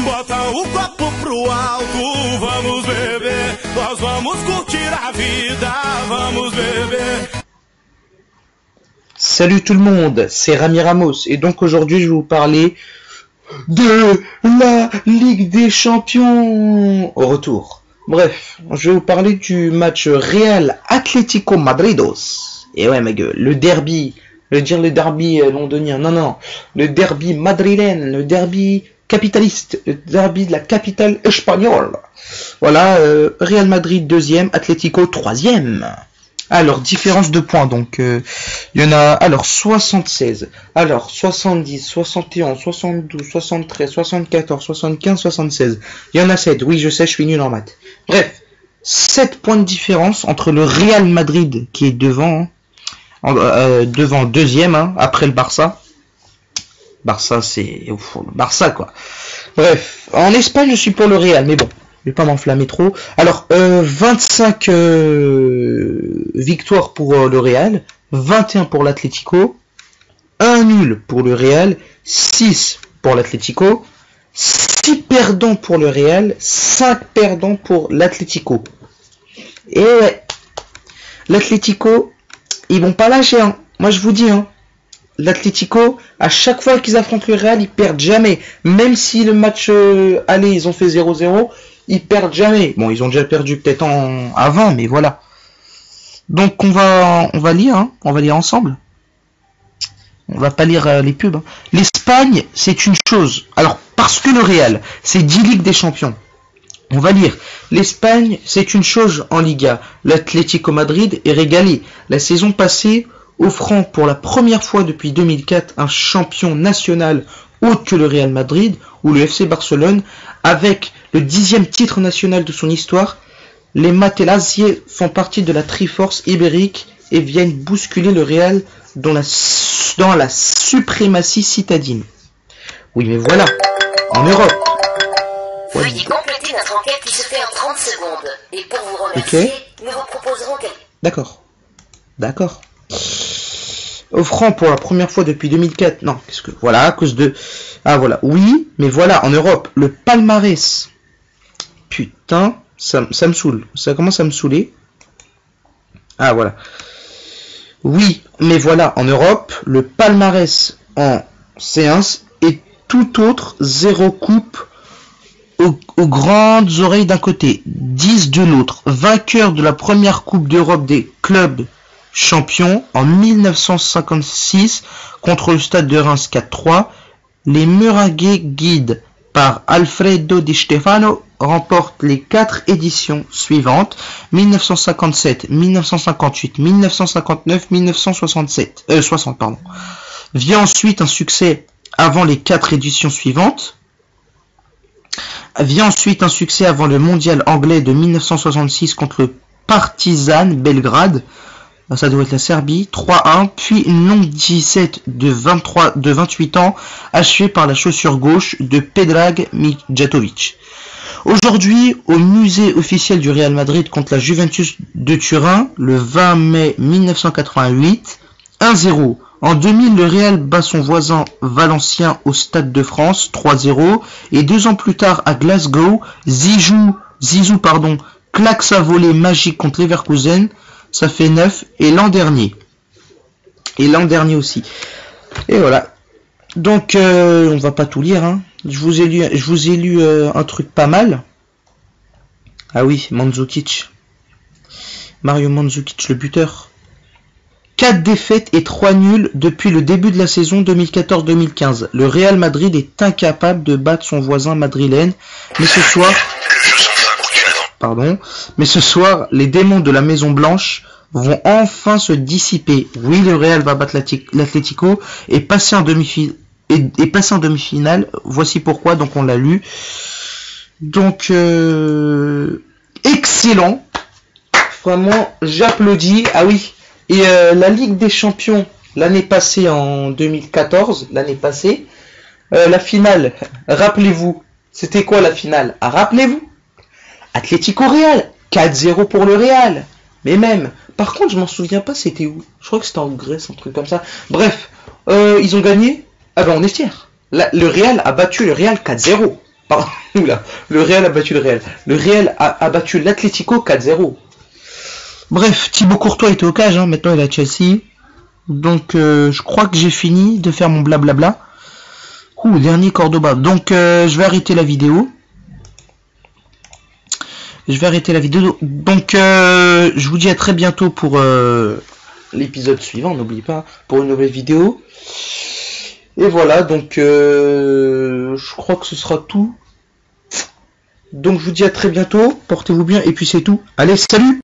Bota o copo pro alto, vamos beber. Nós vamos curtir a vida, vamos beber. Salut tout le monde, c'est Rami Ramos et donc aujourd'hui je vais vous parler de la Ligue des Champions au retour. Bref, je vais vous parler du match Real Atlético Madridos. Et ouais ma gueule, le derby, je veux dire le derby londonien, non, le derby madrilène, le derby capitaliste, le derby de la capitale espagnole. Voilà, Real Madrid 2e, Atlético 3e. Alors, différence de points, donc, il y en a, alors, 76, alors, 70, 71, 72, 73, 74, 75, 76. Il y en a 7, oui, je sais, je suis nul en maths. Bref, 7 points de différence entre le Real Madrid, qui est devant, devant deuxième, après le Barça. Barça, c'est, le Barça, quoi. Bref, en Espagne, je suis pour le Real, mais bon. Je vais pas m'enflammer trop. Alors, 25 victoires pour le Real, 21 pour l'Atlético, 1 nul pour le Real, 6 pour l'Atlético, 6 perdants pour le Real, 5 perdants pour l'Atlético. Et ouais, l'Atlético, ils vont pas lâcher, hein. Moi je vous dis, hein. L'Atlético, à chaque fois qu'ils affrontent le Real, ils perdent jamais. Même si le match aller, ils ont fait 0-0, ils perdent jamais. Bon, ils ont déjà perdu peut-être avant, mais voilà. Donc on va lire, hein. On va lire ensemble. On va pas lire les pubs. Hein. L'Espagne, c'est une chose. Alors, parce que le Real, c'est 10 Ligues des Champions. On va lire. L'Espagne, c'est une chose en Liga. L'Atlético Madrid est régalé. La saison passée, offrant pour la première fois depuis 2004 un champion national autre que le Real Madrid ou le FC Barcelone, avec le 10e titre national de son histoire, les Materazzi font partie de la Triforce ibérique et viennent bousculer le Real dans la suprématie citadine. Oui, mais voilà, en Europe. Veuillez compléter notre enquête qui se fait en 30 secondes. Et pour vous remercier, nous vous proposerons quelques... D'accord. Offrant pour la première fois depuis 2004, non, qu'est-ce que, voilà, à cause de, voilà, oui, mais voilà, en Europe, le palmarès, putain, ça me saoule, ça commence à me saouler, voilà, oui, mais voilà, en Europe, le palmarès en séance est tout autre, 0 coupe aux grandes oreilles d'un côté, 10 de l'autre, vainqueur de la première coupe d'Europe des clubs champion en 1956 contre le Stade de Reims 4-3, les Merengues guidés par Alfredo Di Stefano remportent les 4 éditions suivantes 1957, 1958, 1959, 1967. 60 pardon. Vient ensuite un succès avant les 4 éditions suivantes. Vient ensuite un succès avant le mondial anglais de 1966 contre le Partizan Belgrade. Ça doit être la Serbie, 3-1, puis une longue 17 de 28 ans, achevée par la chaussure gauche de Predrag Mijatovic. Aujourd'hui, au musée officiel du Real Madrid contre la Juventus de Turin, le 20 mai 1988, 1-0. En 2000, le Real bat son voisin valencien au Stade de France, 3-0, et 2 ans plus tard à Glasgow, Zizou, claque sa volée magique contre Leverkusen, ça fait 9, et l'an dernier aussi. Et voilà. Donc, on va pas tout lire, hein. Je vous ai lu un truc pas mal. Ah oui, Mandzukic. Mario Mandzukic, le buteur. 4 défaites et 3 nuls depuis le début de la saison 2014-2015. Le Real Madrid est incapable de battre son voisin madrilène, mais ce soir, les démons de la Maison Blanche vont enfin se dissiper. Oui, le Real va battre l'Atlético et passer en demi-finale. Voici pourquoi, donc on l'a lu. Donc, excellent. Vraiment, j'applaudis. Ah oui, et la Ligue des Champions, l'année passée, en 2014, la finale, rappelez-vous, c'était quoi la finale? Rappelez-vous, Atlético Real, 4-0 pour le Real. Mais même, par contre, je m'en souviens pas, c'était où? Je crois que c'était en Grèce, un truc comme ça. Bref, ils ont gagné. Ah ben, on est fiers. Le Real a battu le Real 4-0. Pardon, oula, le Real a battu le Real. Le Real a battu l'Atlético 4-0. Bref, Thibaut Courtois était au cage, hein, maintenant il est à Chelsea. Donc je crois que j'ai fini de faire mon blablabla. Dernier Cordoba. Donc je vais arrêter la vidéo. Donc je vous dis à très bientôt pour l'épisode suivant, n'oubliez pas, pour une nouvelle vidéo. Et voilà, donc je crois que ce sera tout. Donc je vous dis à très bientôt, portez-vous bien, et puis c'est tout. Allez, salut!